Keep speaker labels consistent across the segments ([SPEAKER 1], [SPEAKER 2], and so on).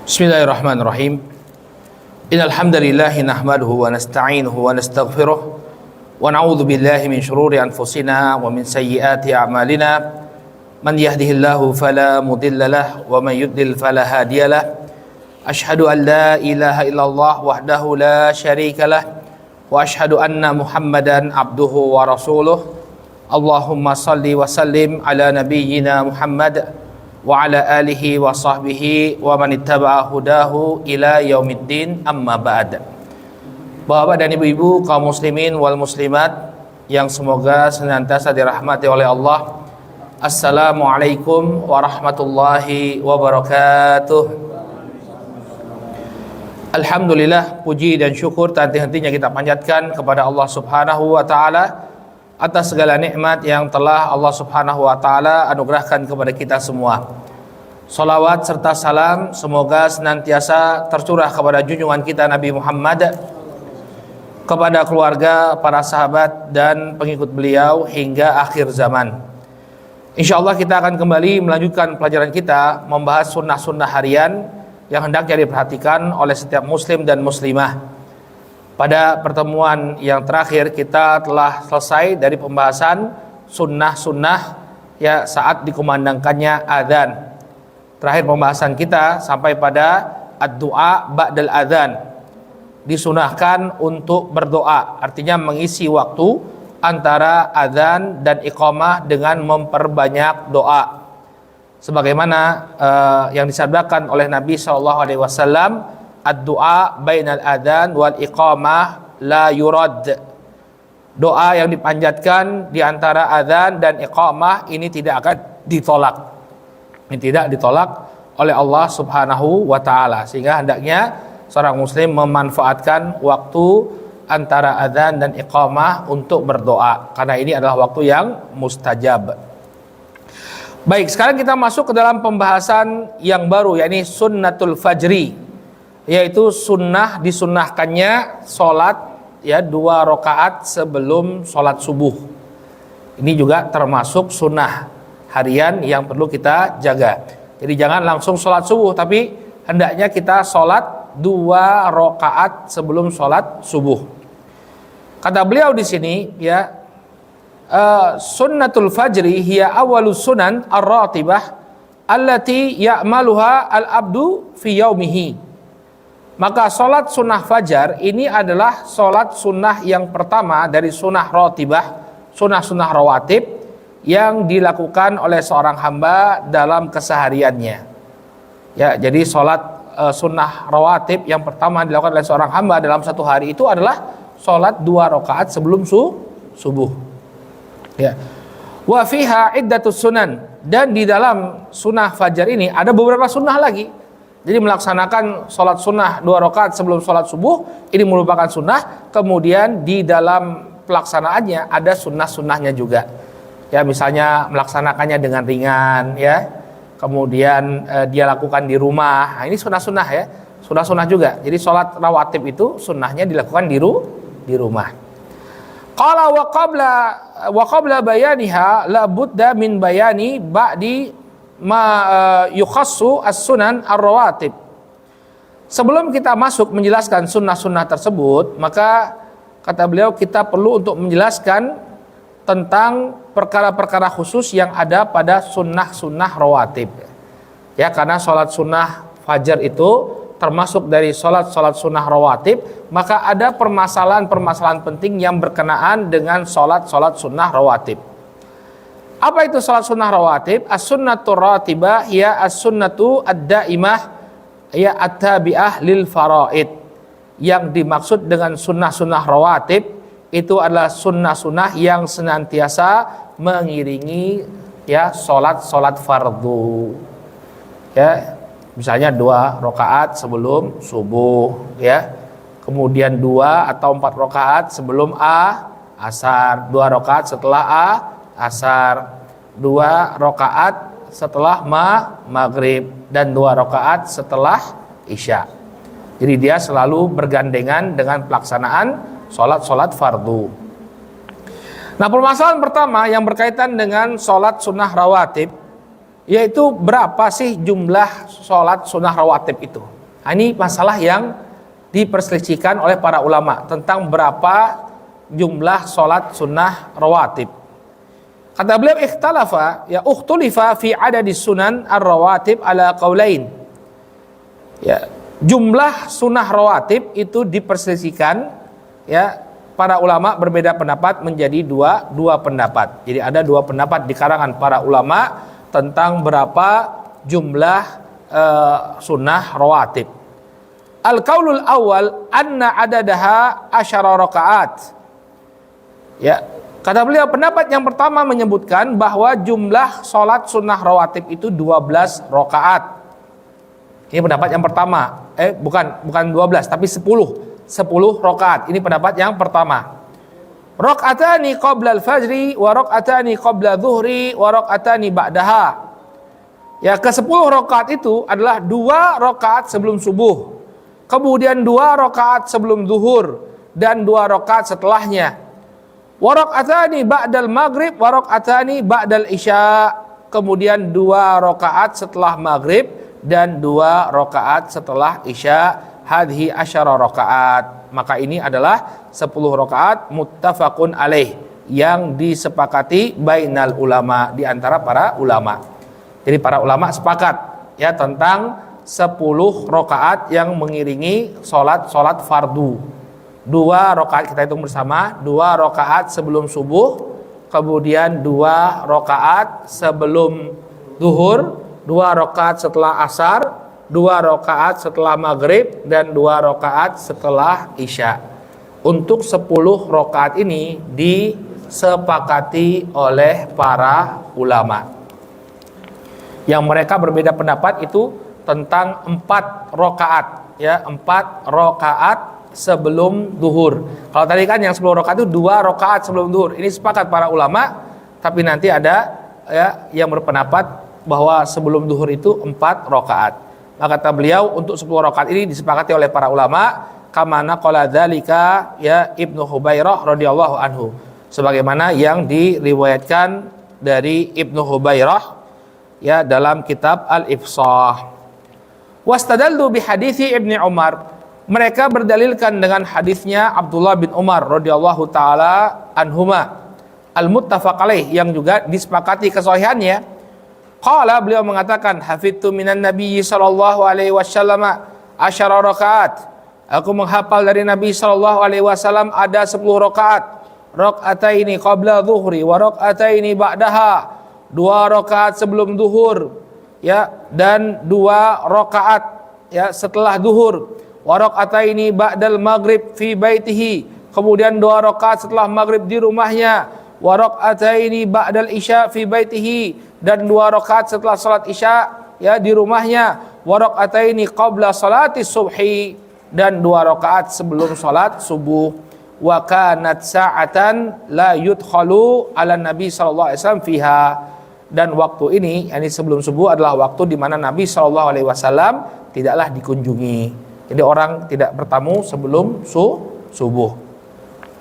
[SPEAKER 1] Bismillahirrahmanirrahim. Innal hamdalillah nahmaduhu wa nasta'inuhu wa nastaghfiruh wa na'udzu billahi min shururi anfusina wa min sayyiati a'malina. Man yahdihillahu fala mudilla lahu wa man yudlil fala hadiya lahu. Asyhadu an la ilaha illallah wahdahu la syarika lahu wa asyhadu anna Muhammadan abduhu wa rasuluh. Allahumma salli wa sallim ala nabiyyina Muhammad wa ala alihi wa sahbihi wa man ittaba'a hudahu ila yaumiddin, amma ba'd. Bapak dan ibu-ibu kaum muslimin wal muslimat yang semoga senantiasa dirahmati oleh Allah. Assalamualaikum warahmatullahi wabarakatuh. Alhamdulillah, puji dan syukur tak henti-hentinya kita panjatkan kepada Allah Subhanahu wa taala atas segala nikmat yang telah Allah Subhanahu wa taala anugerahkan kepada kita semua. Salawat serta salam semoga senantiasa tercurah kepada junjungan kita Nabi Muhammad, kepada keluarga, para sahabat dan pengikut beliau hingga akhir zaman. Insyaallah kita akan kembali melanjutkan pelajaran kita membahas sunnah-sunnah harian yang hendaknya diperhatikan oleh setiap muslim dan muslimah. Pada pertemuan yang terakhir kita telah selesai dari pembahasan sunnah-sunnah ya saat dikumandangkannya adzan. Terakhir pembahasan kita sampai pada ad-du'a ba'dal adzan. Disunahkan untuk berdoa, artinya mengisi waktu antara adzan dan iqamah dengan memperbanyak doa. Sebagaimana yang disabdakan oleh Nabi SAW, ad-du'a bainal adzan wal iqamah la yurad. Doa yang dipanjatkan di antara adzan dan iqamah ini tidak akan ditolak. Ini tidak ditolak oleh Allah Subhanahu wa taala. Sehingga hendaknya seorang muslim memanfaatkan waktu antara adzan dan iqamah untuk berdoa, karena ini adalah waktu yang mustajab. Baik, sekarang kita masuk ke dalam pembahasan yang baru, yakni sunnatul fajri, yaitu sunnah disunnahkannya sholat ya 2 rakaat sebelum sholat subuh. Ini juga termasuk sunnah harian yang perlu kita jaga. Jadi jangan langsung sholat subuh, tapi hendaknya kita sholat 2 rakaat sebelum sholat subuh. Kata beliau di sini ya, sunnatul fajri hiya awalus sunan ar-ratibah allati ya'maluha al-abdu fi yaumihi. Maka sholat sunnah fajar ini adalah sholat sunnah yang pertama dari sunnah rotibah, sunnah-sunnah rawatib yang dilakukan oleh seorang hamba dalam kesehariannya. Ya, jadi sholat sunnah rawatib yang pertama dilakukan oleh seorang hamba dalam satu hari itu adalah sholat 2 rakaat sebelum subuh. Ya. Wa fiha iddatus sunan, dan di dalam sunnah fajar ini ada beberapa sunnah lagi. Jadi melaksanakan sholat sunnah 2 rakaat sebelum sholat subuh ini merupakan sunnah. Kemudian di dalam pelaksanaannya ada sunnah-sunnahnya juga. Ya, misalnya melaksanakannya dengan ringan ya. Kemudian dia lakukan di rumah. Nah, ini sunnah-sunnah ya. Sunnah-sunnah juga. Jadi sholat rawatib itu sunnahnya dilakukan di rumah. Qala wa qabla bayaniha la budda min bayani ba'di ma yukhassu as-sunan ar-rawatib. Sebelum kita masuk menjelaskan sunnah-sunnah tersebut, maka kata beliau kita perlu untuk menjelaskan tentang perkara-perkara khusus yang ada pada sunnah-sunnah rawatib. Ya, karena sholat sunnah fajar itu termasuk dari sholat sunnah rawatib, maka ada permasalahan-permasalahan penting yang berkenaan dengan sholat sunnah rawatib. Apa itu sholat sunnah rawatib? As-sunnatu ratibah hiya as-sunnatu ad-daimah ya at-tabi'ah lil faraid. Yang dimaksud dengan sunnah-sunnah rawatib itu adalah sunnah-sunnah yang senantiasa mengiringi ya sholat fardu. Ya, misalnya 2 rakaat sebelum subuh ya. Kemudian 2 atau 4 rakaat sebelum asar, 2 rakaat setelah asar, 2 rakaat setelah maghrib, dan 2 rakaat setelah isya. Jadi dia selalu bergandengan dengan pelaksanaan sholat fardu. Nah, permasalahan pertama yang berkaitan dengan sholat sunnah rawatib yaitu berapa sih jumlah sholat sunnah rawatib itu. Nah, ini masalah yang diperselisihkan oleh para ulama tentang berapa jumlah sholat sunnah rawatib. Kata beliau, ikhtalafa ya ukhtulifa fi adadis sunan ar-rawatib ala qaulain. Ya, jumlah sunnah rawatib itu diperselisihkan, ya, para ulama berbeda pendapat menjadi dua pendapat. Jadi ada dua pendapat di kalangan para ulama tentang berapa jumlah sunnah rawatib. Al-qaulul awal anna adadaha asyara rakaat. Ya, kata beliau, pendapat yang pertama menyebutkan bahwa jumlah sholat sunnah rawatib itu 12 rakaat. Ini pendapat yang pertama. Bukan 12 tapi 10 rakaat. Ini pendapat yang pertama. Rakaatani qabla al-fajri wa rakaatani qabla dhuhri wa rakaatani ba'daha. Ya, ke-10 rakaat itu adalah 2 rakaat sebelum subuh, kemudian 2 rakaat sebelum zuhur, dan 2 rakaat setelahnya. Wa rakaatani ba'dal maghrib wa rakaatani ba'dal isya. Kemudian 2 rakaat setelah maghrib dan 2 rakaat setelah isya. Hadhi asyara rakaat. Maka ini adalah 10 rakaat muttafaqun alaih, yang disepakati bainal ulama, di antara para ulama. Jadi para ulama sepakat, ya, tentang 10 rakaat yang mengiringi sholat fardu. 2 rakaat kita hitung bersama, 2 rakaat sebelum subuh, kemudian 2 rakaat sebelum zuhur, 2 rakaat setelah asar, 2 rakaat setelah maghrib, dan 2 rakaat setelah isya. Untuk 10 rakaat ini disepakati oleh para ulama. Yang mereka berbeda pendapat itu tentang 4 rakaat, ya, 4 rakaat sebelum zuhur. Kalau tadi kan yang 10 rakaat itu 2 rakaat sebelum zuhur. Ini sepakat para ulama, tapi nanti ada, ya, yang berpendapat bahwa sebelum zuhur itu 4 rakaat. Maka kata beliau, untuk 10 rakaat ini disepakati oleh para ulama, kama naqala dzalika ya Ibnu Hubairah radhiyallahu anhu, sebagaimana yang diriwayatkan dari Ibnu Hubairah, ya, dalam kitab Al-Ifsah. Wastadallu bi hadithi Ibnu Umar. Mereka berdalilkan dengan hadisnya Abdullah bin Umar radhiyallahu taala anhuma, al-muttafaq alaih, yang juga disepakati kesahihannya. Qala, beliau mengatakan, hafidtu minan nabiyyi sallallahu alaihi wasallam asyara rakaat. Aku menghafal dari Nabi sallallahu alaihi wasallam ada 10 rakaat. Rakaataini qabla dhuhri wa rakaataini ba'daha. 2 rakaat sebelum zuhur, ya, dan 2 rakaat, ya, setelah zuhur. Wa rakaataini ba'dal maghrib fi baitihi. Kemudian 2 rakaat setelah maghrib di rumahnya. Wa rakaataini ba'dal isya fi baitihi, dan 2 rakaat setelah salat isya, ya, di rumahnya. Wa rakaataini qabla salati subhi, dan 2 rakaat sebelum salat subuh. Wa kanat sa'atan la yudkhalu ala nabi sallallahu alaihi wasallam fiha, dan waktu ini, yakni sebelum subuh, adalah waktu di mana Nabi sallallahu alaihi wasallam tidaklah dikunjungi. Jadi orang tidak bertamu sebelum subuh.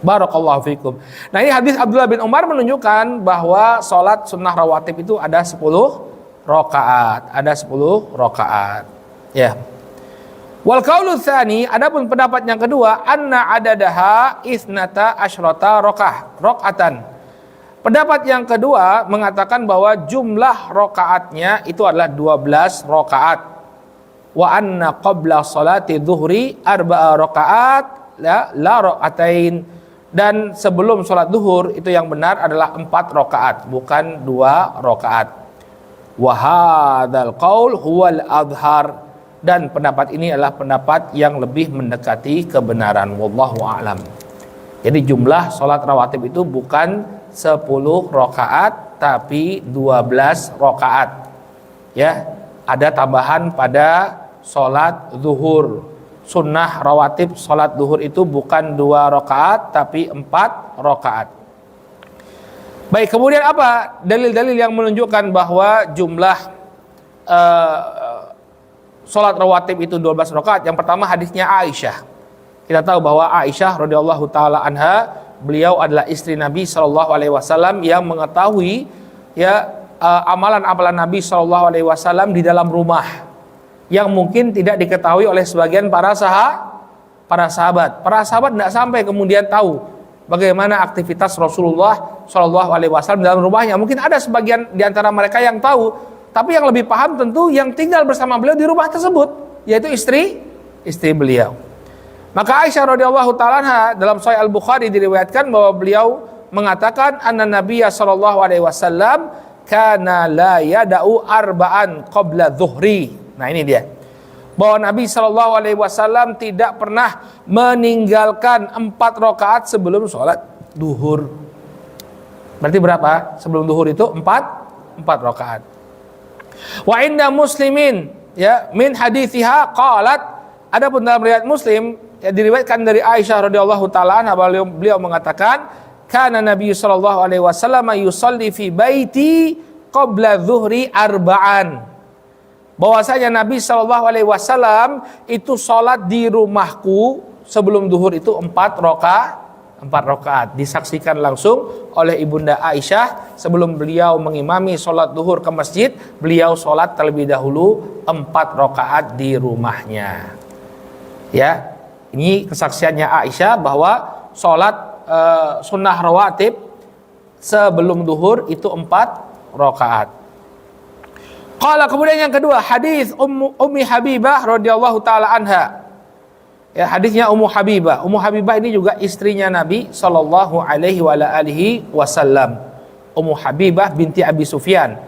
[SPEAKER 1] Barakallahu fikum. Nah, ini hadis Abdullah bin Umar menunjukkan bahwa sholat sunnah rawatib itu ada 10 rakaat. Ada 10 rakaat. Ya. Wal qaulu tsani, adapun pendapat yang kedua, anna adadaha isnata asyrata rakaatan. Pendapat yang kedua mengatakan bahwa jumlah rakaatnya itu adalah 12 rakaat. Wa anna qabla salati dhuhri 4 rakaat la rakaatain. Dan sebelum sholat duhur itu yang benar adalah 4 rakaat, bukan 2 rakaat. Wa hadzal qaul huwal adhar, dan pendapat ini adalah pendapat yang lebih mendekati kebenaran. Wallahu a'lam. Jadi jumlah sholat rawatib itu bukan 10 rakaat tapi 12 rakaat. Ya, ada tambahan pada sholat zuhur. Sunnah rawatib sholat duhur itu bukan 2 rakaat tapi 4 rakaat. Baik, kemudian apa dalil-dalil yang menunjukkan bahwa jumlah sholat rawatib itu 12 rakaat? Yang pertama hadisnya Aisyah. Kita tahu bahwa Aisyah radhiyallahu taala anha, beliau adalah istri Nabi sallallahu alaihi wasallam yang mengetahui, ya, amalan-amalan Nabi Shallallahu Alaihi Wasallam di dalam rumah yang mungkin tidak diketahui oleh sebagian para sahabat. Para sahabat tidak sampai kemudian tahu bagaimana aktivitas Rasulullah Shallallahu Alaihi Wasallam dalam rumahnya. Mungkin ada sebagian di antara mereka yang tahu, tapi yang lebih paham tentu yang tinggal bersama beliau di rumah tersebut, yaitu istri beliau. Maka Aisyah radhiyallahu taala anha dalam Sahih Al-Bukhari diriwayatkan bahwa beliau mengatakan anna Nabiyya sallallahu alaihi wasallam kana la yada'u arba'an qabla dhuhri. Nah, ini dia. Bahwa Nabi sallallahu alaihi wasallam tidak pernah meninggalkan 4 rakaat sebelum sholat duhur. Berarti berapa? Sebelum duhur itu 4 rakaat. Wa inda Muslimin ya min hadithiha qalat, adapun dalam riwayat Muslim ya, diriwayatkan dari Aisyah radhiyallahu taala anha, beliau mengatakan kana Nabi sallallahu alaihi wasallam yusalli fi baiti qabla dhuhri arba'an. Bahwasanya Nabi sallallahu alaihi wasallam itu salat di rumahku sebelum duhur itu 4 rakaat. Disaksikan langsung oleh Ibunda Aisyah sebelum beliau mengimami salat duhur ke masjid, beliau salat terlebih dahulu 4 rakaat di rumahnya. Ya, ini kesaksiannya Aisyah bahwa sholat sunnah rawatib sebelum duhur itu 4 rakaat. Qala, kemudian yang kedua hadis Ummi Habibah radhiyallahu taala anha. Ya, hadisnya Ummu Habibah. Ummu Habibah ini juga istrinya Nabi sallallahu alaihi wasallam. Ummu Habibah binti Abi Sufyan.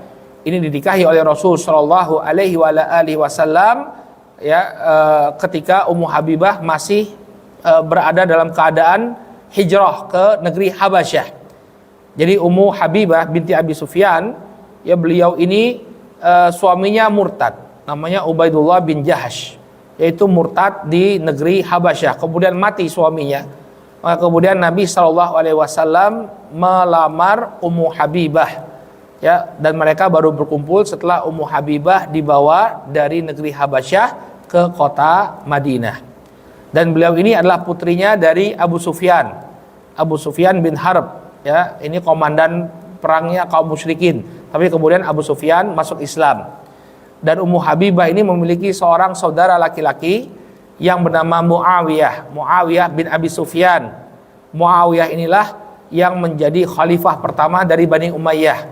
[SPEAKER 1] Ini dinikahi oleh Rasul sallallahu alaihi wasallam ya, ketika Ummu Habibah masih berada dalam keadaan hijrah ke negeri Habasyah. Jadi Ummu Habibah binti Abi Sufyan ya, beliau ini suaminya murtad, namanya Ubaidullah bin Jahash, yaitu murtad di negeri Habasyah. Kemudian mati suaminya. Maka kemudian Nabi SAW melamar Ummu Habibah ya, dan mereka baru berkumpul setelah Ummu Habibah dibawa dari negeri Habasyah ke kota Madinah. Dan beliau ini adalah putrinya dari Abu Sufyan bin Harb ya, ini komandan perangnya kaum musyrikin. Tapi kemudian Abu Sufyan masuk Islam. Dan Ummu Habibah ini memiliki seorang saudara laki-laki yang bernama Muawiyah bin Abi Sufyan. Muawiyah inilah yang menjadi khalifah pertama dari Bani Umayyah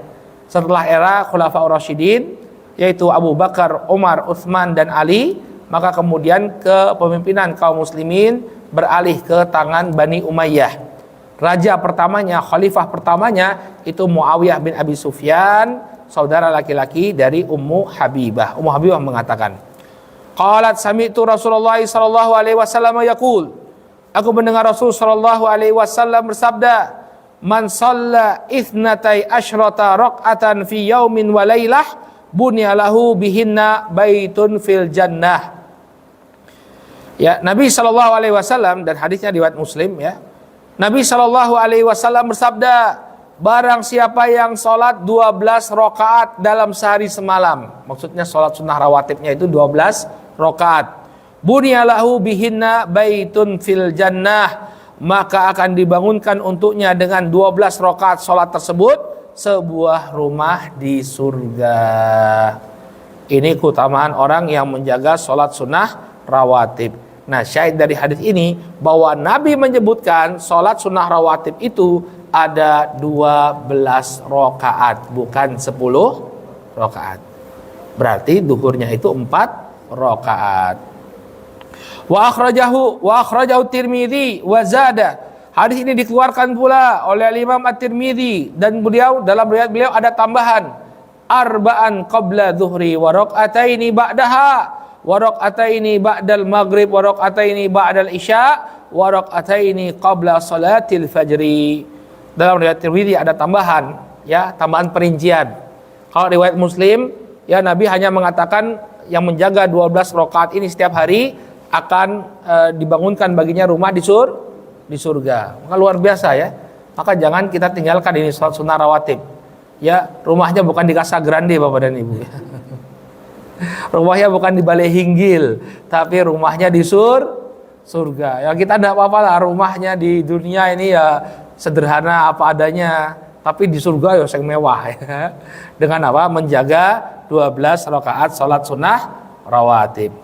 [SPEAKER 1] setelah era Khulafaur Rasyidin, yaitu Abu Bakar, Umar, Utsman dan Ali. Maka kemudian kepemimpinan kaum muslimin beralih ke tangan Bani Umayyah. Raja pertamanya, khalifah pertamanya itu Muawiyah bin Abi Sufyan, saudara laki-laki dari Ummu Habibah. Ummu Habibah mengatakan, qalat sami'tu Rasulullah sallallahu alaihi wasallam yaqul, aku mendengar Rasul sallallahu alaihi wasallam bersabda, man shalla itsnatai asyrata raq'atan fi yaumin wa lailah bunya lahu bihinna baitun fil jannah. Ya, Nabi sallallahu alaihi wasallam, dan hadisnya riwayat Muslim ya. Nabi sallallahu alaihi wasallam bersabda, barang siapa yang sholat 12 rakaat dalam sehari semalam, maksudnya sholat sunnah rawatibnya itu 12 rakaat, bunyalahu bihinna baitun fil jannah, maka akan dibangunkan untuknya dengan 12 rakaat sholat tersebut sebuah rumah di surga. Ini keutamaan orang yang menjaga sholat sunnah rawatib. Nah, syahid dari hadis ini bahwa Nabi menyebutkan sholat sunnah rawatib itu ada 12 rakaat, bukan 10 rakaat. Berarti duhurnya itu 4 rakaat. Wa akhrajahu Tirmidzi wa zada. Hadis ini dikeluarkan pula oleh Imam At-Tirmidzi, dan beliau dalam riwayat beliau ada tambahan arba'an qabla dhuhri wa raq'ataini ba'daha wa raq'ataini ba'dal maghrib wa raq'ataini ba'dal isya wa raq'ataini qabla salatil fajri. Dalam riwayat Tirmidzi ada tambahan ya, tambahan perincian. Kalau riwayat Muslim ya, Nabi hanya mengatakan yang menjaga 12 rakaat ini setiap hari akan dibangunkan baginya rumah di surga. Maka luar biasa ya. Maka jangan kita tinggalkan ini salat sunnah rawatib. Ya, rumahnya bukan di Casa Grande Bapak dan Ibu. Rumahnya bukan di Balai Hinggil, tapi rumahnya di surga. Ya kita tidak apa-apa lah rumahnya di dunia ini ya sederhana apa adanya. tapi di surga ya yang mewah ya. Dengan apa? Menjaga 12 rakaat salat sunnah rawatib.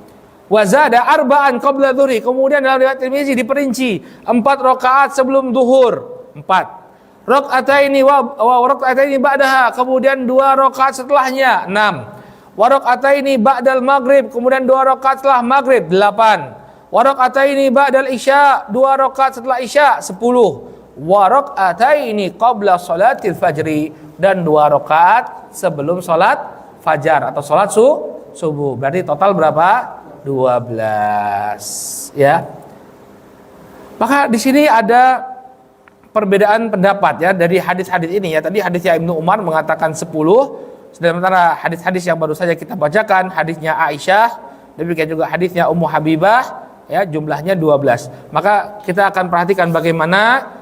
[SPEAKER 1] Wa zada arba'an qabla dhuhri. Kemudian dalam riwayat Tirmizi diperinci 4 rakaat sebelum zuhur. 4. Raka'ataini wa raka'ataini ba'daha. Kemudian 2 rakaat setelahnya. 6. Wa raka'ataini ba'dal maghrib. Kemudian 2 rakaat setelah maghrib. 8. Wa raka'ataini ba'dal isya. 2 rakaat setelah isya. 10. Wa raka'ataini qabla salatil fajri, dan 2 rakaat sebelum salat fajar atau salat subuh. Berarti total berapa? 12 ya. Maka di sini ada perbedaan pendapat ya dari hadis-hadis ini ya. Tadi hadisnya Ibnu Umar mengatakan 10, sementara hadis-hadis yang baru saja kita bacakan hadisnya Aisyah, demikian juga hadisnya Ummu Habibah ya, jumlahnya 12. Maka kita akan perhatikan bagaimana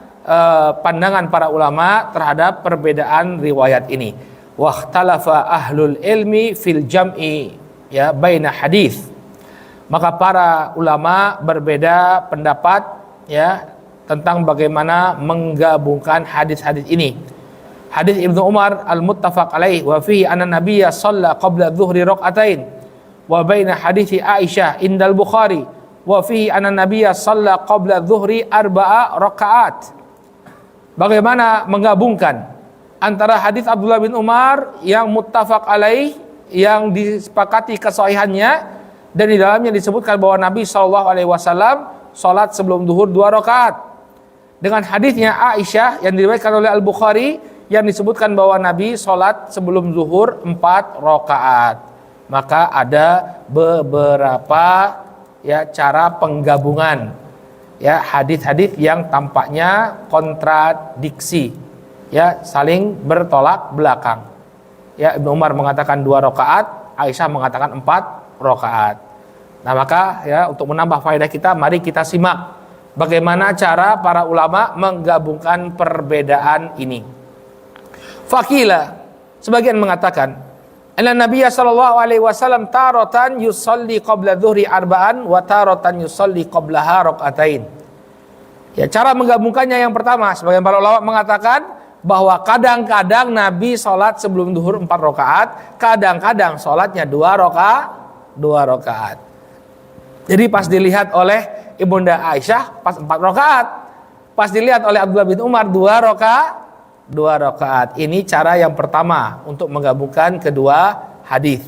[SPEAKER 1] pandangan para ulama terhadap perbedaan riwayat ini. Wahtalafa ahlul ilmi fil jam'i ya baina hadis. Maka para ulama berbeda pendapat ya tentang bagaimana menggabungkan hadis-hadis ini. Hadis Ibnu Umar al-muttafaq alaih wa fihi anna nabiyya shalla qabla dhuhri rak'atain wa baina hadisi Aisyah indal Bukhari wa fihi anna nabiyya shalla qabla dhuhri 4 rakaat. Bagaimana menggabungkan antara hadis Abdullah bin Umar yang muttafaq alaih, yang disepakati kesahihannya, dan di dalamnya disebutkan bahwa Nabi SAW salat sebelum zuhur 2 rakaat, dengan hadisnya Aisyah yang diriwayatkan oleh Al-Bukhari yang disebutkan bahwa Nabi salat sebelum zuhur 4 rakaat. Maka ada beberapa ya cara penggabungan ya hadis-hadis yang tampaknya kontradiksi ya, saling bertolak belakang ya. Ibnu Umar mengatakan 2 rakaat, Aisyah mengatakan 4 rakaat. Nah maka ya, untuk menambah faedah kita, mari kita simak bagaimana cara para ulama menggabungkan perbedaan ini. Fakila, sebagian mengatakan anna Nabiyya sallallahu alaihi wasallam taratan yusalli qabla dhuhri 4 wa taratan yusalli qablaha rak'atain. Ya, cara menggabungkannya yang pertama, sebagian para ulama mengatakan bahwa kadang-kadang Nabi salat sebelum zuhur 4 rakaat, kadang-kadang salatnya 2 rakaat. Jadi pas dilihat oleh Ibunda Aisyah pas 4 rakaat, pas dilihat oleh Abdullah bin Umar 2 rakaat. Ini cara yang pertama untuk menggabungkan kedua hadis.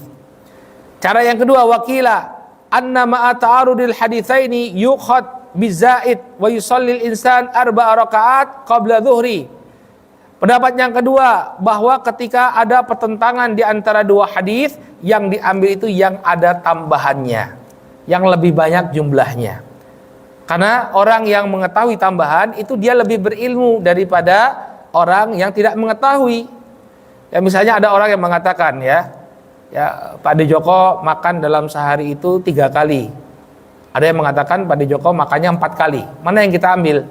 [SPEAKER 1] Cara yang kedua, wakila anna ma'a ta'arudil haditsaini yukhad bizaid wa yusallil insan 4 rakaat qabla dhuhri. Pendapat yang kedua, bahwa ketika ada pertentangan di antara dua hadis, yang diambil itu yang ada tambahannya, yang lebih banyak jumlahnya. Karena orang yang mengetahui tambahan itu dia lebih berilmu daripada orang yang tidak mengetahui. Ya misalnya ada orang yang mengatakan ya Pak De Joko makan dalam sehari itu 3 kali. Ada yang mengatakan Pak De Joko makannya 4 kali. Mana yang kita ambil?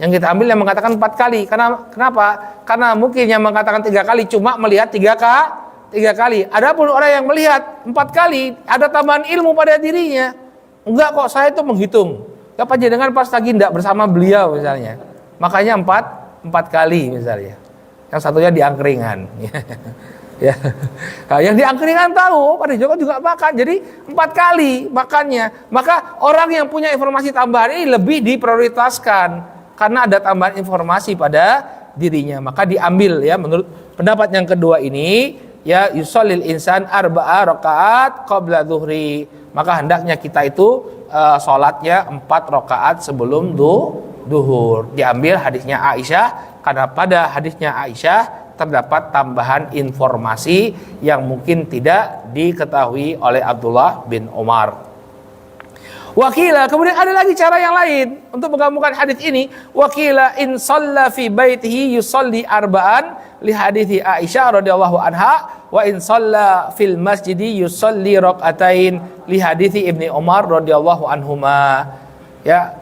[SPEAKER 1] Yang kita ambil yang mengatakan 4 kali. Kenapa? Karena mungkin yang mengatakan 3 kali cuma melihat 3 kali. Adapun orang yang melihat 4 kali, ada tambahan ilmu pada dirinya. Enggak kok, saya itu menghitung. Ya panjenengan pas lagi tidak bersama beliau misalnya, makanya 4 kali misalnya. Yang satunya di angkringan. Ya. Nah, yang di angkringan tahu Pak De Joko juga makan, jadi 4 kali makannya. Maka orang yang punya informasi tambahan ini lebih diprioritaskan karena ada tambahan informasi pada dirinya. Maka diambil ya menurut pendapat yang kedua ini ya, yusallil insan 4 rakaat qabla dhuhri. Maka hendaknya kita itu sholatnya 4 rakaat sebelum duhur. Diambil hadisnya Aisyah, karena pada hadisnya Aisyah terdapat tambahan informasi yang mungkin tidak diketahui oleh Abdullah bin Umar. Wakila, kemudian ada lagi cara yang lain untuk menggabungkan hadis ini. Wakila in shalla fi baitihi yusalli 4 li hadithi Aisyah radhiyallahu anha, wa in shalla fil masjidi yusalli rak'atain li hadithi Ibnu Umar radhiyallahu anhuma. Ya,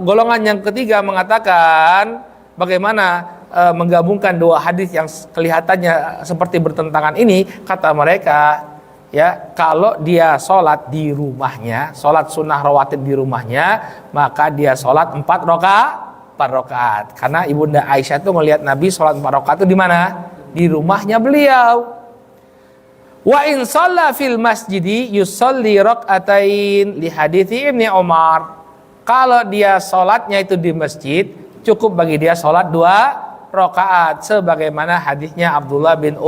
[SPEAKER 1] golongan yang ketiga mengatakan bagaimana menggabungkan dua hadis yang kelihatannya seperti bertentangan ini. Kata mereka, ya, kalau dia sholat di rumahnya, sholat sunnah rawatib di rumahnya, maka dia sholat 4 4 rakaat. Karena Ibunda Aisyah tuh ngelihat Nabi sholat 4 rakaat itu di mana? Di rumahnya beliau. Wa in shalla fil masjidi yusalli rakaatain li hadithi Ibnu Umar. Kalau dia sholatnya itu di masjid, cukup bagi dia sholat 2 rakaat sebagaimana hadisnya Abdullah bin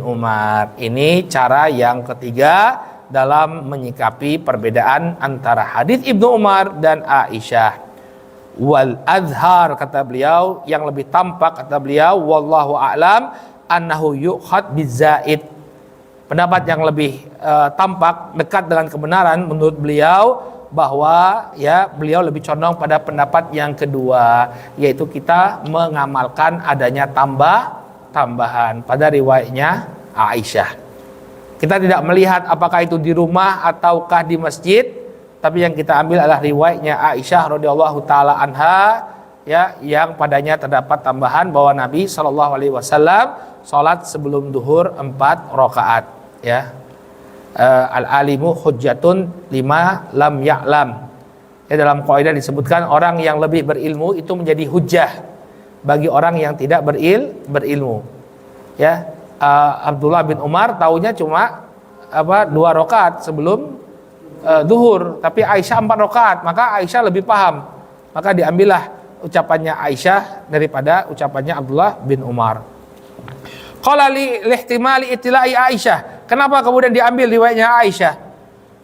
[SPEAKER 1] Umar. Ini cara yang ketiga dalam menyikapi perbedaan antara hadis Ibnu Umar dan Aisyah. Wal azhar, kata beliau, yang lebih tampak kata beliau, wallahu a'lam annahu yukhad bizaid. Pendapat yang lebih tampak dekat dengan kebenaran menurut beliau bahwa ya beliau lebih condong pada pendapat yang kedua, yaitu kita mengamalkan adanya tambahan pada riwayatnya Aisyah. Kita tidak melihat apakah itu di rumah ataukah di masjid, tapi yang kita ambil adalah riwayatnya Aisyah radhiyallahu taala anha, ya, yang padanya terdapat tambahan bahwa Nabi sallallahu alaihi wasallam salat sebelum duhur 4 rakaat, ya. Al-alimu hujjatun lima lam ya'lam. Ya, dalam kaidah disebutkan orang yang lebih berilmu itu menjadi hujjah bagi orang yang tidak berilmu. Ya, Abdullah bin Umar taunya cuma 2 rakaat sebelum duhur, tapi Aisyah 4 rakaat, maka Aisyah lebih paham. Maka diambillah ucapannya Aisyah daripada ucapannya Abdullah bin Umar. Qala li ihtimali ittila'i Aisyah. Kenapa kemudian diambil riwayatnya Aisyah?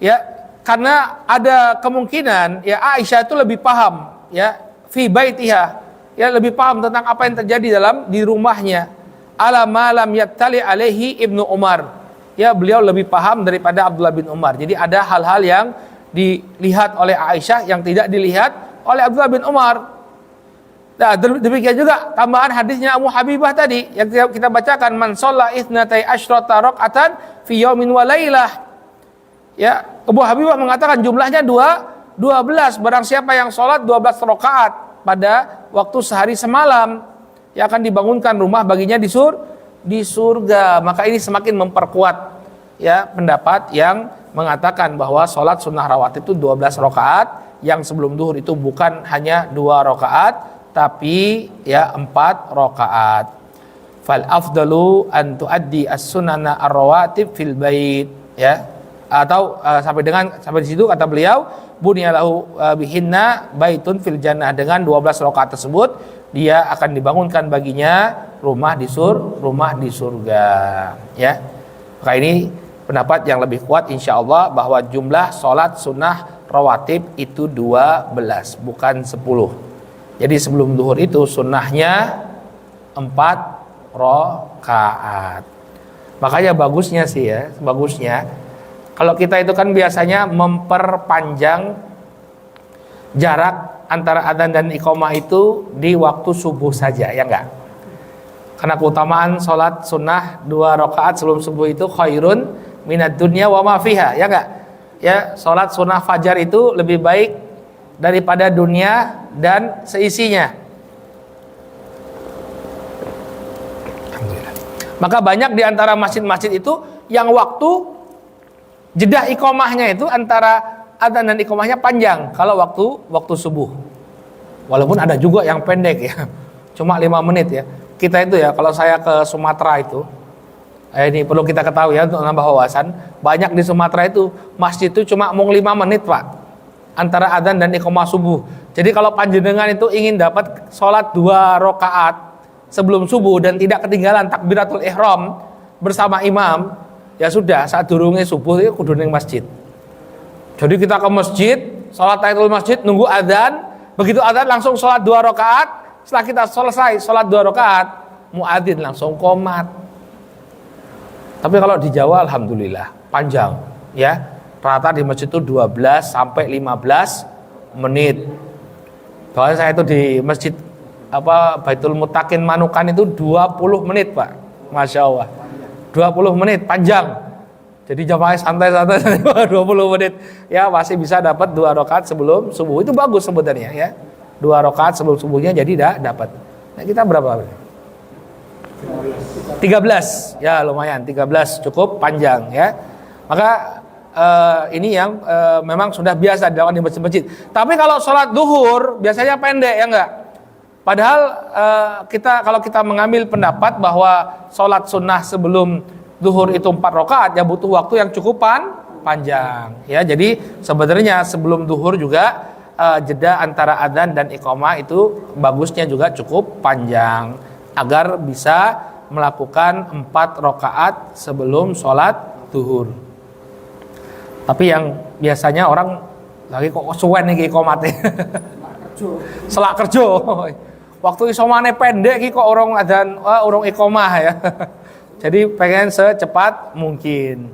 [SPEAKER 1] Ya, karena ada kemungkinan ya Aisyah itu lebih paham, ya, fi baitiha, ya, lebih paham tentang apa yang terjadi di rumahnya. Ala ma lam yattali alaihi Ibnu Umar. Ya, beliau lebih paham daripada Abdullah bin Umar. Jadi ada hal-hal yang dilihat oleh Aisyah yang tidak dilihat oleh Abdullah bin Umar. Nah, demikian juga tambahan hadisnya Ummu Habibah tadi yang kita bacakan, man shalla itsnatai asyrata rakaatan fi yaumin wa lailah. Ya, Ummu Habibah mengatakan jumlahnya 12. Barang siapa yang sholat 12 rakaat pada waktu sehari semalam, yang akan dibangunkan rumah baginya di surga. Maka ini semakin memperkuat, ya, pendapat yang mengatakan bahwa sholat sunnah rawatib itu 12 rakaat, yang sebelum duhur itu bukan hanya 2 rakaat tapi ya 4 rakaat. Fal afdalu an tuaddi as-sunana ar-rawatib fil bait, ya. Atau sampai di situ kata beliau, bunyalahu bihinna baitun fil jannah, dengan 12 rakaat tersebut dia akan dibangunkan baginya rumah di surga, ya. Maka ini pendapat yang lebih kuat insyaallah bahwa jumlah salat sunnah rawatib itu 12 bukan 10. Jadi sebelum duhur itu sunnahnya 4 rakaat. Makanya bagusnya kalau kita itu kan biasanya memperpanjang jarak antara adzan dan iqamah itu di waktu subuh saja, ya enggak? Karena keutamaan sholat sunnah 2 rakaat sebelum subuh itu khairun minad dunya wa ma fiha, ya enggak? Ya, sholat sunnah fajar itu lebih baik daripada dunia dan seisinya. Alhamdulillah. Maka banyak di antara masjid-masjid itu yang waktu jeda iqamahnya itu antara adzan dan iqamahnya panjang kalau waktu subuh. Walaupun ada juga yang pendek, ya, cuma 5 menit, ya. Kita itu, ya, kalau saya ke Sumatera itu, ini perlu kita ketahui, ya, untuk nambah wawasan, banyak di Sumatera itu masjid itu cuma mau 5 menit, Pak, antara adzan dan iqamah subuh. Jadi kalau panjenengan itu ingin dapat sholat 2 rakaat sebelum subuh dan tidak ketinggalan takbiratul ihram bersama imam, ya sudah, saat durunge subuh itu kudu ning masjid. Jadi kita ke masjid, sholat tahiyatul masjid, nunggu adzan, begitu adzan langsung sholat 2 rakaat. Setelah kita selesai sholat 2 rakaat, muadzin langsung qomat. Tapi kalau di Jawa alhamdulillah panjang, ya. Rata di masjid itu 12 sampai 15 menit. Bahkan saya itu di masjid Baitul Mutakin Manukan itu 20 menit, Pak. Masya Allah, 20 menit, panjang. Jadi jamaah santai-santai 20 menit, ya, masih bisa dapat 2 rakaat sebelum subuh. Itu bagus sebenarnya, ya. 2 rakaat sebelum subuhnya jadi dapat. Nah, kita berapa? 13. Ya, lumayan, 13 cukup panjang, ya. Maka ini yang memang sudah biasa dilakukan di masjid-masjid. Tapi kalau sholat duhur biasanya pendek, ya enggak? Padahal kalau kita mengambil pendapat bahwa sholat sunnah sebelum duhur itu 4 rakaat ya butuh waktu yang cukup panjang. Ya, jadi sebenarnya sebelum duhur juga jeda antara adzan dan iqamah itu bagusnya juga cukup panjang agar bisa melakukan 4 rakaat sebelum sholat duhur. Tapi yang biasanya orang lagi kok suwen nih iqamatnya. Selak kerja. Waktu isomane pendek kok orang adzan orang iqamah ya. Jadi pengen secepat mungkin.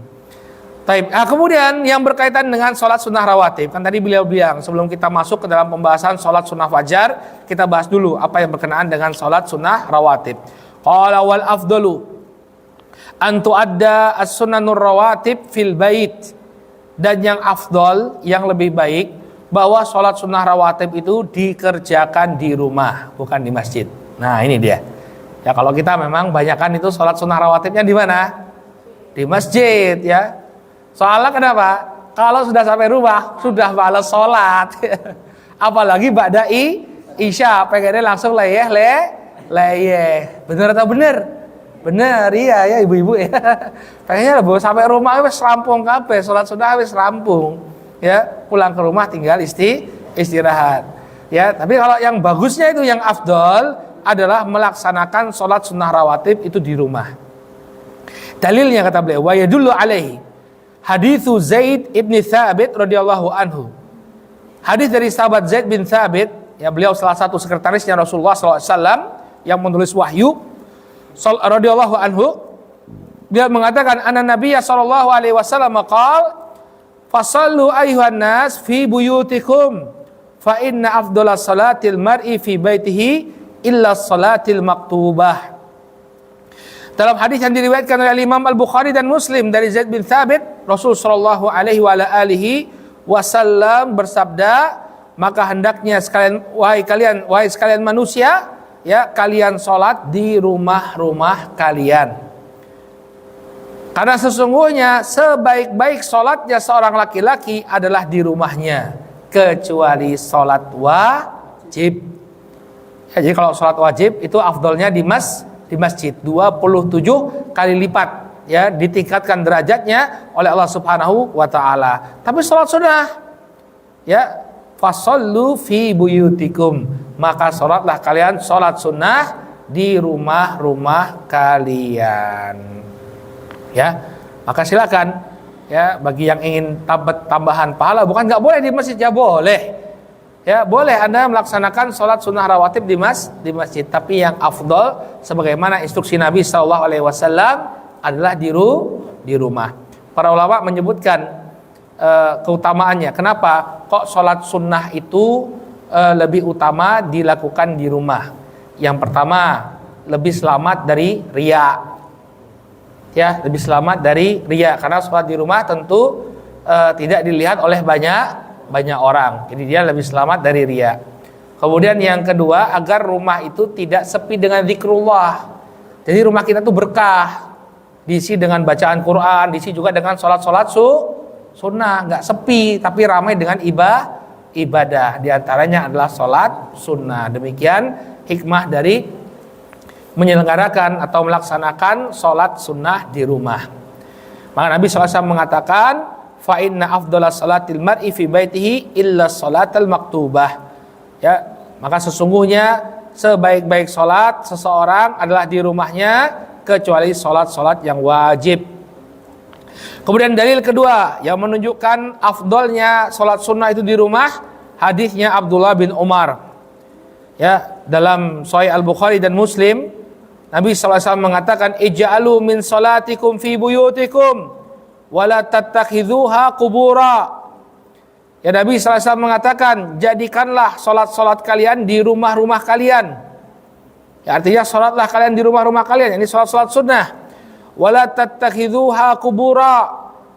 [SPEAKER 1] Taib. Kemudian yang berkaitan dengan sholat sunnah rawatib, kan tadi beliau bilang sebelum kita masuk ke dalam pembahasan sholat sunnah fajar, kita bahas dulu apa yang berkenaan dengan sholat sunnah rawatib. Qala wal afdalu an tuadda as-sunnanur rawatib fil bait. Dan yang afdol, yang lebih baik, bahwa sholat sunnah rawatib itu dikerjakan di rumah, bukan di masjid. Nah ini dia. Ya kalau kita memang banyakkan itu sholat sunnah rawatibnya di mana? Di masjid ya. Soalnya kenapa? Kalau sudah sampai rumah, sudah malas sholat. Apalagi ba'da isya, pengennya langsung leyeh. Bener atau bener? Bener, iya ya ibu-ibu ya. Pengennya bawa sampai rumah wis rampung kabeh, sholat sunnah wis rampung. Ya, pulang ke rumah tinggal istirahat. Ya, tapi kalau yang bagusnya itu yang afdol adalah melaksanakan sholat sunnah rawatib itu di rumah. Dalilnya kata beliau, wa yadullu alaihi haditsu Zaid ibn Thabit radhiyallahu anhu. Hadis dari sahabat Zaid bin Thabit, ya beliau salah satu sekretarisnya Rasulullah SAW yang menulis wahyu radhiyallahu anhu. Dia mengatakan anna Nabiya sallallahu alaihi wasallam qala fasallu ayuhan nas fi buyutikum fa inna afdalas salatil mar'i fi baitihi illa salatil maktubah. Dalam hadis yang diriwayatkan oleh Imam Al-Bukhari dan Muslim dari Zaid bin Thabit, Rasul sallallahu alaihi wasallam bersabda, maka hendaknya wahai sekalian manusia, ya kalian salat di rumah-rumah kalian. Karena sesungguhnya sebaik-baik salatnya seorang laki-laki adalah di rumahnya, kecuali salat wajib. Ya, jadi kalau salat wajib itu afdolnya di masjid 27 kali lipat, ya ditingkatkan derajatnya oleh Allah Subhanahu wa taala. Tapi salat sunnah, ya fasallu fi buyutikum, maka salatlah kalian salat sunnah di rumah-rumah kalian. Ya, maka silakan ya bagi yang ingin tambahan pahala, bukan nggak boleh di masjid, ya boleh. Ya boleh Anda melaksanakan sholat sunnah rawatib di masjid, tapi yang afdol sebagaimana instruksi Nabi SAW adalah di rumah. Para ulama menyebutkan keutamaannya. Kenapa kok sholat sunnah itu lebih utama dilakukan di rumah? Yang pertama, lebih selamat dari riya. Ya, lebih selamat dari riya karena sholat di rumah tentu tidak dilihat oleh banyak orang, jadi dia lebih selamat dari riya. Kemudian yang kedua, agar rumah itu tidak sepi dengan zikrullah. Jadi rumah kita tuh berkah, diisi dengan bacaan Quran, diisi juga dengan sholat sunnah, nggak sepi tapi ramai dengan ibadah. Di antaranya adalah sholat sunnah. Demikian hikmah dari menyelenggarakan atau melaksanakan sholat sunnah di rumah. Maka Nabi SAW mengatakan, fa inna afdalas salatil mar'i fi baitihi illa salatal maktubah. Ya, maka sesungguhnya sebaik-baik salat seseorang adalah di rumahnya kecuali salat-salat yang wajib. Kemudian dalil kedua yang menunjukkan afdolnya salat sunnah itu di rumah, hadisnya Abdullah bin Umar. Ya, dalam Sahih Al-Bukhari dan Muslim, Nabi SAW mengatakan, ij'alu min salatikum fi buyutikum wala tattakhidhuha qubura. Ya, Nabi SAW mengatakan, jadikanlah salat-salat kalian di rumah-rumah kalian. Ya, artinya salatlah kalian di rumah-rumah kalian, ini salat-salat sunnah. Wala tattakhidhuha qubura,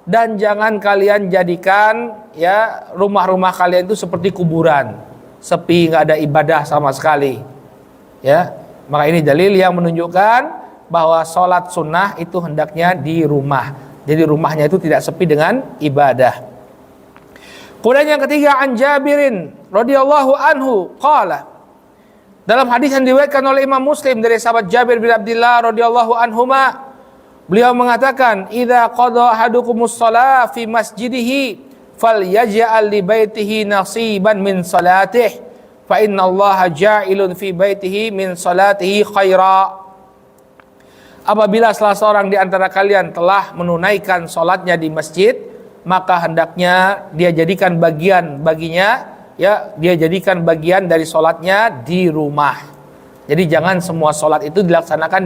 [SPEAKER 1] dan jangan kalian jadikan ya rumah-rumah kalian itu seperti kuburan, sepi, enggak ada ibadah sama sekali. Ya, maka ini dalil yang menunjukkan bahwa salat sunnah itu hendaknya di rumah. Jadi rumahnya itu tidak sepi dengan ibadah. Kemudian yang ketiga, an Jabirin radhiyallahu anhu qala. Dalam hadis yang diriwayatkan oleh Imam Muslim dari sahabat Jabir bin Abdullah radhiyallahu anhuma, beliau mengatakan, "Idza qada ahadukumus shalah fi masjidihi falyaj'al li baitihi nasiban min salatih, fa innallaha ja'ilun fi baitihi min salatihi khaira." Apabila salah seorang di antara kalian telah menunaikan salatnya di masjid, maka hendaknya dia jadikan bagian baginya, ya, dia jadikan bagian dari salatnya di rumah. Jadi jangan semua salat itu dilaksanakan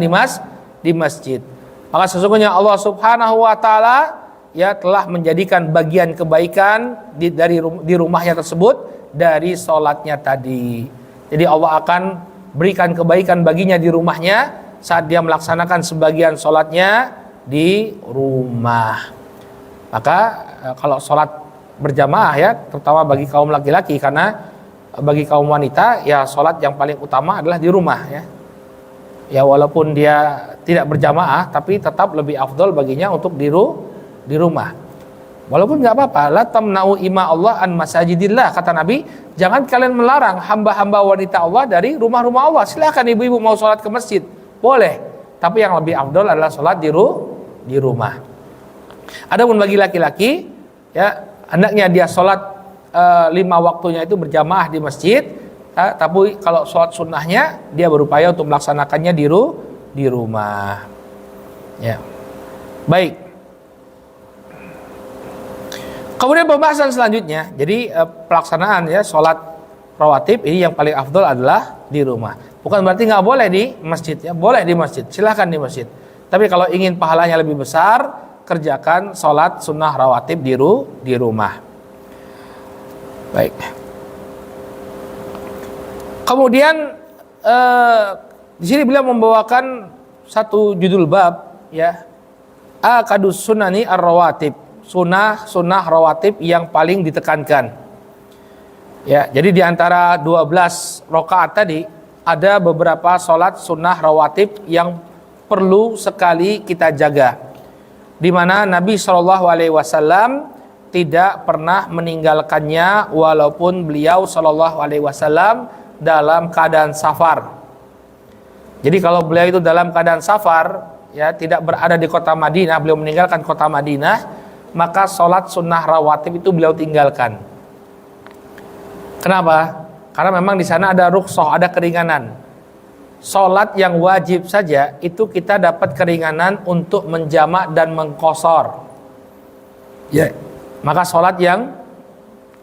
[SPEAKER 1] di masjid. Maka sesungguhnya Allah Subhanahu wa taala ya telah menjadikan bagian kebaikan di rumahnya tersebut dari salatnya tadi. Jadi Allah akan berikan kebaikan baginya di rumahnya saat dia melaksanakan sebagian salatnya di rumah. Maka kalau salat berjamaah ya, terutama bagi kaum laki-laki, karena bagi kaum wanita ya salat yang paling utama adalah di rumah ya. Ya walaupun dia tidak berjamaah tapi tetap lebih afdol baginya untuk di rumah. Walaupun nggak apa-apa, la tamna'u ima Allah an masajidillah, kata Nabi, jangan kalian melarang hamba-hamba wanita Allah dari rumah-rumah Allah. Silakan ibu-ibu mau salat ke masjid, boleh. Tapi yang lebih afdol adalah salat di rumah. Adapun bagi laki-laki ya hendaknya dia sholat 5 waktunya itu berjamaah di masjid, tapi kalau sholat sunnahnya dia berupaya untuk melaksanakannya di rumah. Ya, baik. Kemudian pembahasan selanjutnya, jadi pelaksanaan ya sholat rawatib ini yang paling afdol adalah di rumah. Bukan berarti nggak boleh di masjid ya, boleh di masjid, silahkan di masjid. Tapi kalau ingin pahalanya lebih besar, kerjakan sholat sunnah rawatib di rumah. Baik. Kemudian di sini beliau membawakan satu judul bab ya, akadus sunani ar-rawatib, sunnah rawatib yang paling ditekankan. Ya, jadi di antara 12 rakaat tadi ada beberapa sholat sunnah rawatib yang perlu sekali kita jaga, di mana Nabi SAW tidak pernah meninggalkannya walaupun beliau SAW dalam keadaan safar. Jadi kalau beliau itu dalam keadaan safar, ya tidak berada di kota Madinah, beliau meninggalkan kota Madinah, maka sholat sunnah rawatib itu beliau tinggalkan. Kenapa? Karena memang di sana ada rukhsah, ada keringanan. Sholat yang wajib saja itu kita dapat keringanan untuk menjamak dan mengqashar. Ya, maka sholat yang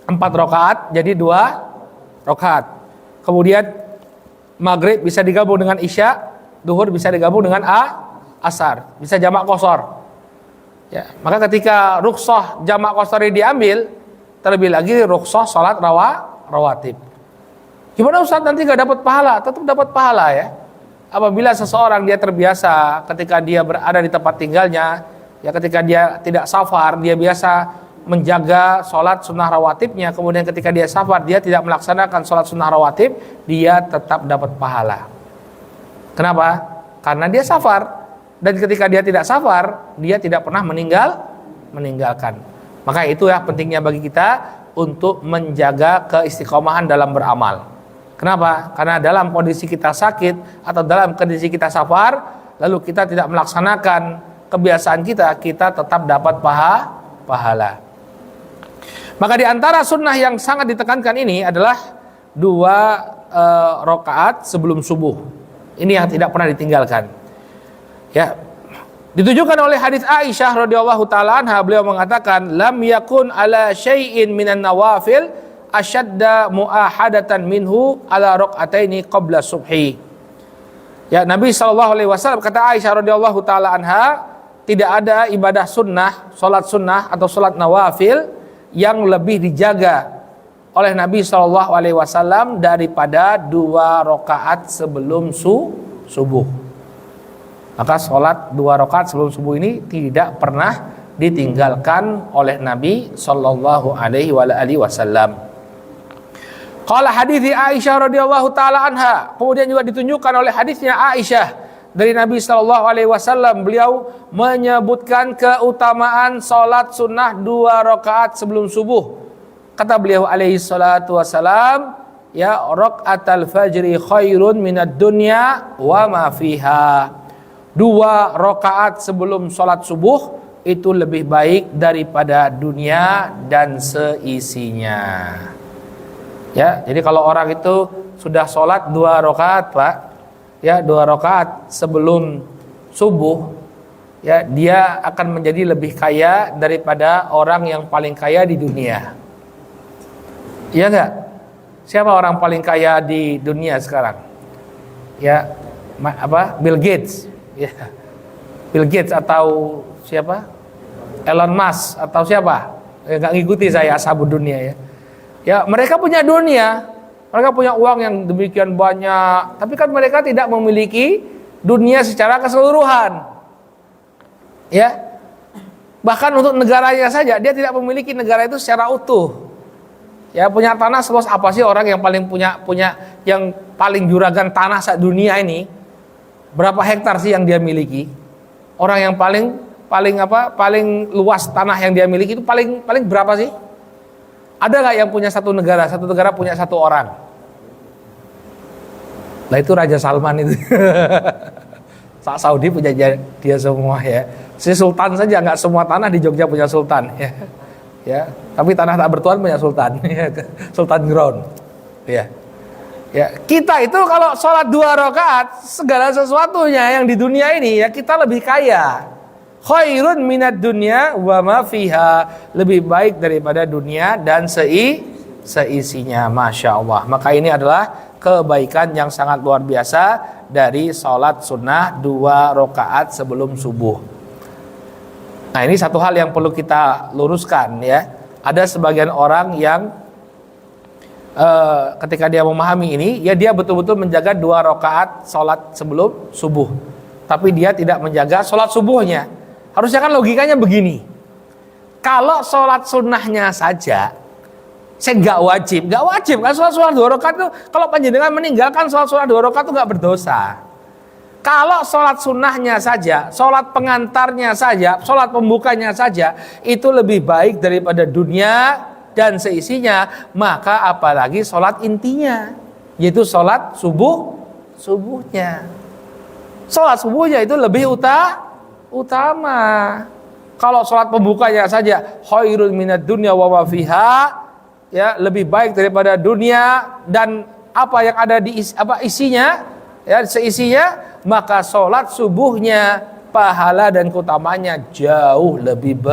[SPEAKER 1] 4 rakaat jadi 2 rakaat. Kemudian maghrib bisa digabung dengan isya, duhur bisa digabung dengan asar, bisa jamak qashar. Ya, maka ketika rukhsah jamak qashar diambil, terlebih lagi rukhsah sholat rawatib. Gimana Ustaz nanti gak dapat pahala? Tetap dapat pahala ya. Apabila seseorang dia terbiasa ketika dia berada di tempat tinggalnya, ya ketika dia tidak safar, dia biasa menjaga sholat sunnah rawatibnya, kemudian ketika dia safar dia tidak melaksanakan sholat sunnah rawatib, dia tetap dapat pahala. Kenapa? Karena dia safar, dan ketika dia tidak safar, dia tidak pernah meninggalkan. Maka itu ya pentingnya bagi kita untuk menjaga keistiqomahan dalam beramal. Kenapa? Karena dalam kondisi kita sakit atau dalam kondisi kita safar, lalu kita tidak melaksanakan kebiasaan kita tetap dapat pahala. Maka di antara sunnah yang sangat ditekankan ini adalah 2 rakaat sebelum subuh. Ini yang tidak pernah ditinggalkan. Ya, ditujukan oleh hadis Aisyah radhiyallahu taala anha, beliau mengatakan, lam yakun ala syai'in minan nawafil asyadda muahadatan minhu ala raq'ataini qabla subhi. Ya, Nabi SAW, kata Aisyah radhiyallahu taala anha, tidak ada ibadah sunnah, salat sunnah atau salat nawafil yang lebih dijaga oleh Nabi SAW daripada 2 rakaat sebelum subuh. Maka salat 2 rakaat sebelum subuh ini tidak pernah ditinggalkan oleh Nabi SAW. Qala hadithi Aisyah radhiyallahu taala anha, kemudian juga ditunjukkan oleh hadisnya Aisyah dari Nabi Shallallahu Alaihi Wasallam, beliau menyebutkan keutamaan sholat sunnah 2 rakaat sebelum subuh. Kata beliau alaihi salatu wasalam, ya rakaatul fajri khairun minad dunya wa ma fiha. 2 rakaat sebelum sholat subuh itu lebih baik daripada dunia dan seisinya. Ya, jadi kalau orang itu sudah sholat 2 rakaat, Pak, ya 2 rakaat sebelum subuh, ya dia akan menjadi lebih kaya daripada orang yang paling kaya di dunia. Iya enggak? Siapa orang paling kaya di dunia sekarang? Ya, Bill Gates. Ya. Bill Gates atau siapa? Elon Musk atau siapa? Enggak ngikuti saya ashabud dunia ya. Ya, mereka punya dunia. Mereka punya uang yang demikian banyak, tapi kan mereka tidak memiliki dunia secara keseluruhan. Ya. Bahkan untuk negaranya saja dia tidak memiliki negara itu secara utuh. Ya, punya tanah seluas apa sih orang yang paling punya yang paling juragan tanah dunia ini? Berapa hektar sih yang dia miliki? Orang yang paling luas tanah yang dia miliki itu paling berapa sih? Ada nggak yang punya satu negara punya 1 orang? Nah itu Raja Salman itu. Saudi punya dia semua ya. Si Sultan saja nggak semua tanah di Jogja punya Sultan ya. Ya, tapi tanah tak bertuan punya Sultan. Sultan ground. Ya. Ya, kita itu kalau sholat 2 rakaat segala sesuatunya yang di dunia ini ya kita lebih kaya. Khairun minad dunya wa ma fiha, lebih baik daripada dunia dan seisinya. Masya Allah. Maka ini adalah kebaikan yang sangat luar biasa dari sholat sunnah 2 rakaat sebelum subuh. Nah ini satu hal yang perlu kita luruskan ya. Ada sebagian orang yang ketika dia memahami ini, ya dia betul-betul menjaga 2 rakaat sholat sebelum subuh, tapi dia tidak menjaga sholat subuhnya. Harusnya kan logikanya begini, kalau sholat sunnahnya saja saya nggak wajib kan sholat 2 rakaat itu. Kalau panjenengan meninggalkan sholat 2 rakaat itu nggak berdosa. Kalau sholat sunnahnya saja, sholat pengantarnya saja, sholat pembukanya saja itu lebih baik daripada dunia dan seisinya, maka apalagi sholat intinya, yaitu sholat subuhnya. Sholat subuhnya itu lebih utama. Kalau sholat pembukanya saja khairun minad dunya wa ma fiha, ya lebih baik daripada dunia dan apa yang ada di isinya, ya seisinya, maka sholat subuhnya pahala dan keutamanya jauh lebih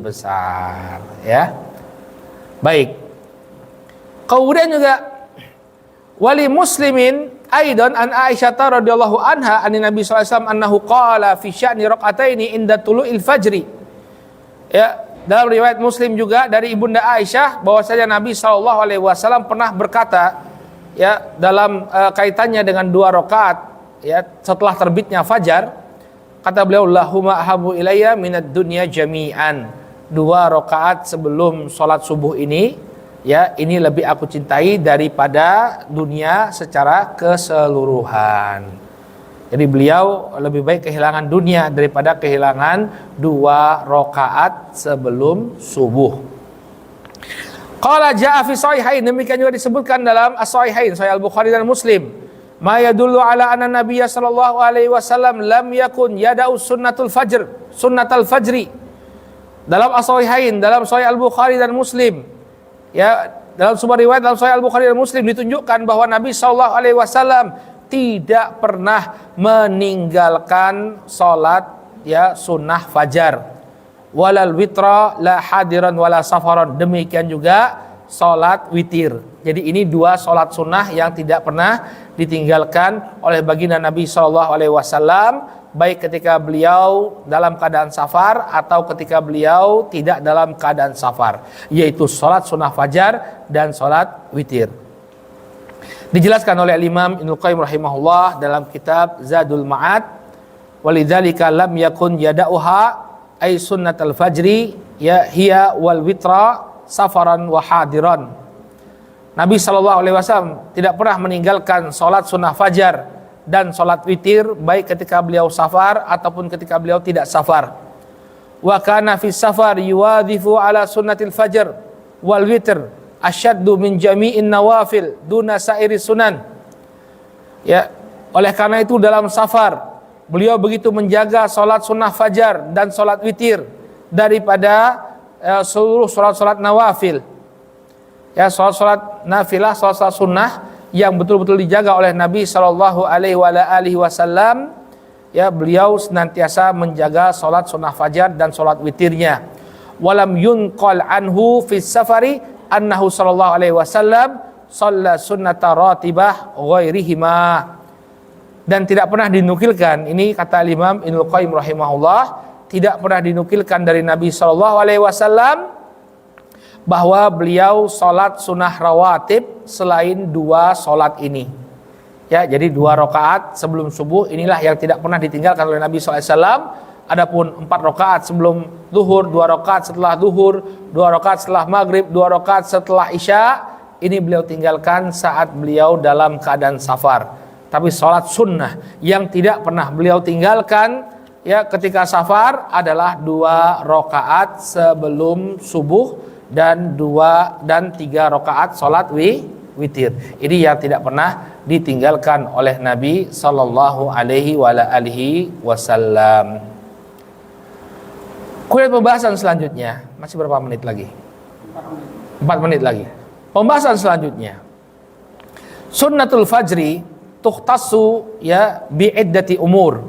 [SPEAKER 1] besar, ya. Baik. Kemudian juga wali muslimin aidan an Aisyah radhiyallahu anha an Nabi sallallahu alaihi wasallam annahu qala fi sya'ni raq'ataini inda tulu'il fajri. Ya, dalam riwayat Muslim juga dari Ibunda Aisyah bahwasanya Nabi sallallahu alaihi wasallam pernah berkata ya dalam kaitannya dengan 2 rakaat ya setelah terbitnya fajar, kata beliau lahumma ahabu ilayya minad dunya jami'an. 2 rakaat sebelum sholat subuh ini, ya ini lebih aku cintai daripada dunia secara keseluruhan. Jadi beliau lebih baik kehilangan dunia daripada kehilangan 2 rakaat sebelum subuh. Qala jaa fi sahihain, demikian juga disebutkan dalam as-sahihain, Sahih Al-Bukhari dan Muslim. Ma yadullu ala anna Nabiyya sallallahu alaihi wasallam lam yakun yada'u sunnatul fajri. Dalam as-sahihain, dalam Sahih Al-Bukhari dan Muslim, ya dalam sebuah riwayat dalam Sahih Al-Bukhari dan Muslim ditunjukkan bahwa Nabi sallallahu alaihi wasallam tidak pernah meninggalkan salat ya sunnah fajar. Walal witra la hadiran wala safaran, demikian juga salat witir. Jadi ini 2 salat sunnah yang tidak pernah ditinggalkan oleh baginda Nabi sallallahu alaihi wasallam, baik ketika beliau dalam keadaan safar atau ketika beliau tidak dalam keadaan safar, yaitu salat sunnah fajar dan salat witir. Dijelaskan oleh Imam Ibnu Qayyim rahimahullah dalam kitab Zadul Ma'ad, walidzalika lam yakun yada'uha ay sunnatul fajri ya hiya wal witra safaran wa hadiran. Nabi sallallahu alaihi wasallam tidak pernah meninggalkan salat sunnah fajar dan salat witir baik ketika beliau safar ataupun ketika beliau tidak safar. Wa kana fi safar yuwadhifu ala sunnatil fajr wal witr asyaddu min jami'in nawafil duna sairi sunan. Ya, oleh karena itu dalam safar beliau begitu menjaga salat sunnah fajar dan salat witir daripada seluruh salat-salat nawafil. Ya, salat-salat nafilah, salat-salat sunnah yang betul-betul dijaga oleh Nabi sallallahu alaihi wasallam. Ya, beliau senantiasa menjaga salat sunnah fajar dan salat witirnya. Walam yunqal anhu fi safari annahu sallallahu alaihi wasallam shalla sunnata ratibah ghairihima. Dan tidak pernah dinukilkan, ini kata Imam Ibnu Qayyim rahimahullah, tidak pernah dinukilkan dari Nabi sallallahu alaihi wasallam bahwa beliau salat sunnah rawatib selain dua salat ini. Ya, jadi 2 rakaat sebelum subuh inilah yang tidak pernah ditinggalkan oleh Nabi SAW. Adapun 4 rakaat sebelum zuhur, 2 rakaat setelah zuhur, 2 rakaat setelah maghrib, 2 rakaat setelah isya, ini beliau tinggalkan saat beliau dalam keadaan safar. Tapi salat sunnah yang tidak pernah beliau tinggalkan ya ketika safar adalah 2 rakaat sebelum subuh dan 3 rakaat salat witir. Ini yang tidak pernah ditinggalkan oleh Nabi sallallahu alaihi wasallam. Kemudian pembahasan selanjutnya, masih berapa menit lagi? 4 menit lagi. Pembahasan selanjutnya. Sunnatul fajri tukhtassu ya bi'iddati umur.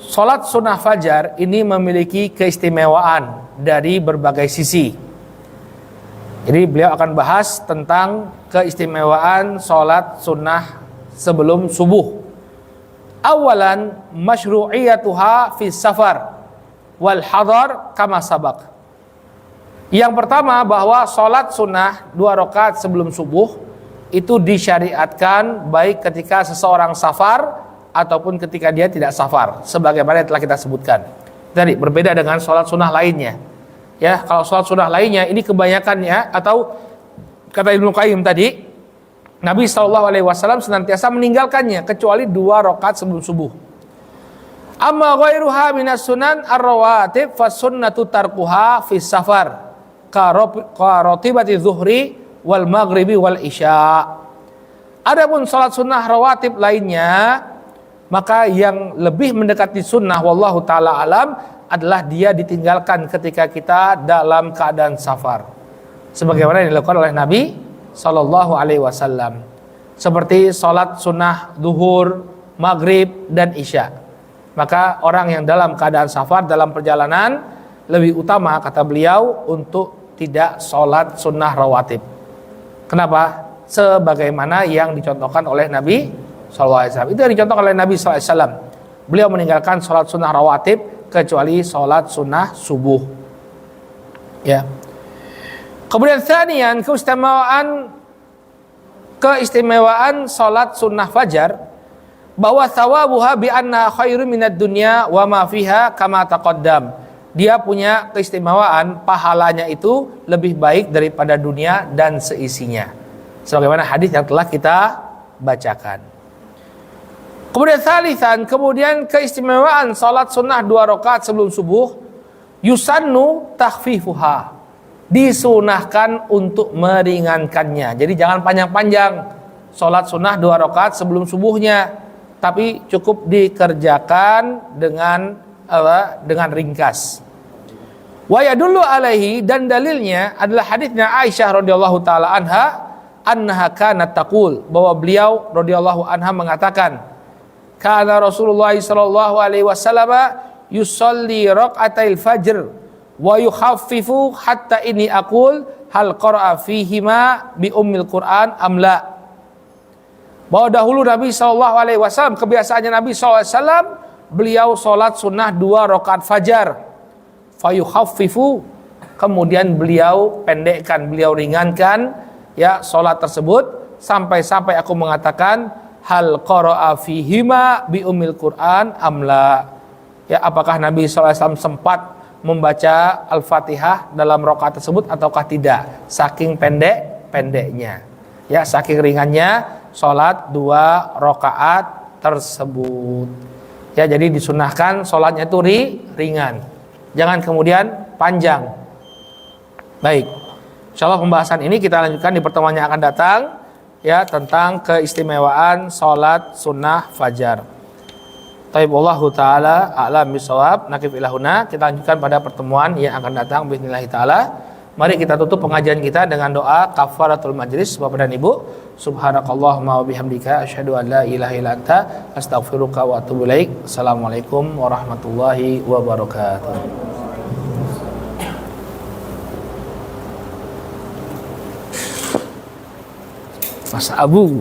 [SPEAKER 1] Salat sunnah fajar ini memiliki keistimewaan dari berbagai sisi. Jadi beliau akan bahas tentang keistimewaan salat sunnah sebelum subuh. Awalan masyru'iyatuha fi safar wal hadar kama sabaq. Yang pertama bahwa salat sunnah 2 rakaat sebelum subuh itu disyariatkan baik ketika seseorang safar ataupun ketika dia tidak safar, sebagaimana yang telah kita sebutkan. Jadi berbeda dengan salat sunnah lainnya. Ya, kalau salat sunnah lainnya ini kebanyakannya atau kata Ibnu Qayyim tadi, Nabi SAW senantiasa meninggalkannya kecuali 2 rakaat sebelum subuh. Amma ghairuha minas sunan ar-rawatib fa sunnatu tarkuha fi safar ka ratibati zuhri wal maghribi wal isya. Adapun salat sunnah rawatib lainnya, maka yang lebih mendekati sunnah wallahu taala alam adalah dia ditinggalkan ketika kita dalam keadaan safar, sebagaimana yang dilakukan oleh Nabi sallallahu alaihi wasallam, seperti salat sunnah zuhur, maghrib dan isya. Maka orang yang dalam keadaan safar dalam perjalanan lebih utama kata beliau untuk tidak salat sunnah rawatib. Kenapa? Sebagaimana yang dicontohkan oleh Nabi sallallahu alaihi wasallam. Itu yang dicontohkan oleh Nabi sallallahu alaihi wasallam. Beliau meninggalkan salat sunnah rawatib kecuali salat sunnah subuh. Ya. Kemudian tsaniyan keistimewaan salat sunnah fajar bahwa thawabuha bi anna khairu minad dunya wa ma fiha kama taqaddam. Dia punya keistimewaan pahalanya itu lebih baik daripada dunia dan seisinya. Sebagaimana hadis yang telah kita bacakan. Kemudian tsalitsan, kemudian keistimewaan salat sunnah 2 rakaat sebelum subuh, yusannu takhfifuha. Disunahkan untuk meringankannya. Jadi jangan panjang-panjang salat sunnah 2 rakaat sebelum subuhnya, tapi cukup dikerjakan dengan ringkas. Wa yadullu alaihi, dan dalilnya adalah hadisnya Aisyah radhiyallahu taala anha kanat taqul, bahwa beliau radhiyallahu anha mengatakan, kana Rasulullah sallallahu alaihi wasallam yusalli raka'atil fajr wa yukhaffifu hatta inni aqul hal qara'a fihima bi ummil Qur'an am la. Bahwa dahulu Nabi sallallahu alaihi wasallam, kebiasaannya Nabi sallallahu alaihi wasallam, beliau salat sunnah 2 rakaat fajar, fa yukhaffifu, kemudian beliau pendekkan, beliau ringankan ya salat tersebut sampai aku mengatakan hal qara'a fihima bi ummil Qur'an amla. Ya, apakah Nabi SAW sempat membaca Al-Fatihah dalam rakaat tersebut ataukah tidak? Saking pendeknya. Ya, saking ringannya salat 2 rakaat tersebut. Ya, jadi disunahkan sholatnya itu ringan, jangan kemudian panjang. Baik, insyaallah pembahasan ini kita lanjutkan di pertemuan yang akan datang, ya, tentang keistimewaan sholat sunnah fajar. Taib Allahu ta'ala a'lam bisawab. Nakif ilahuna. Kita lanjutkan pada pertemuan yang akan datang bismillah ta'ala. Mari kita tutup pengajian kita dengan doa kafaratul majlis. Bapak dan Ibu, subhanakallahumma wa bihamdika asyhadu an la ilaha illa anta astaghfiruka wa atubu ilaik. Assalamualaikum warahmatullahi wabarakatuh. Mas Abu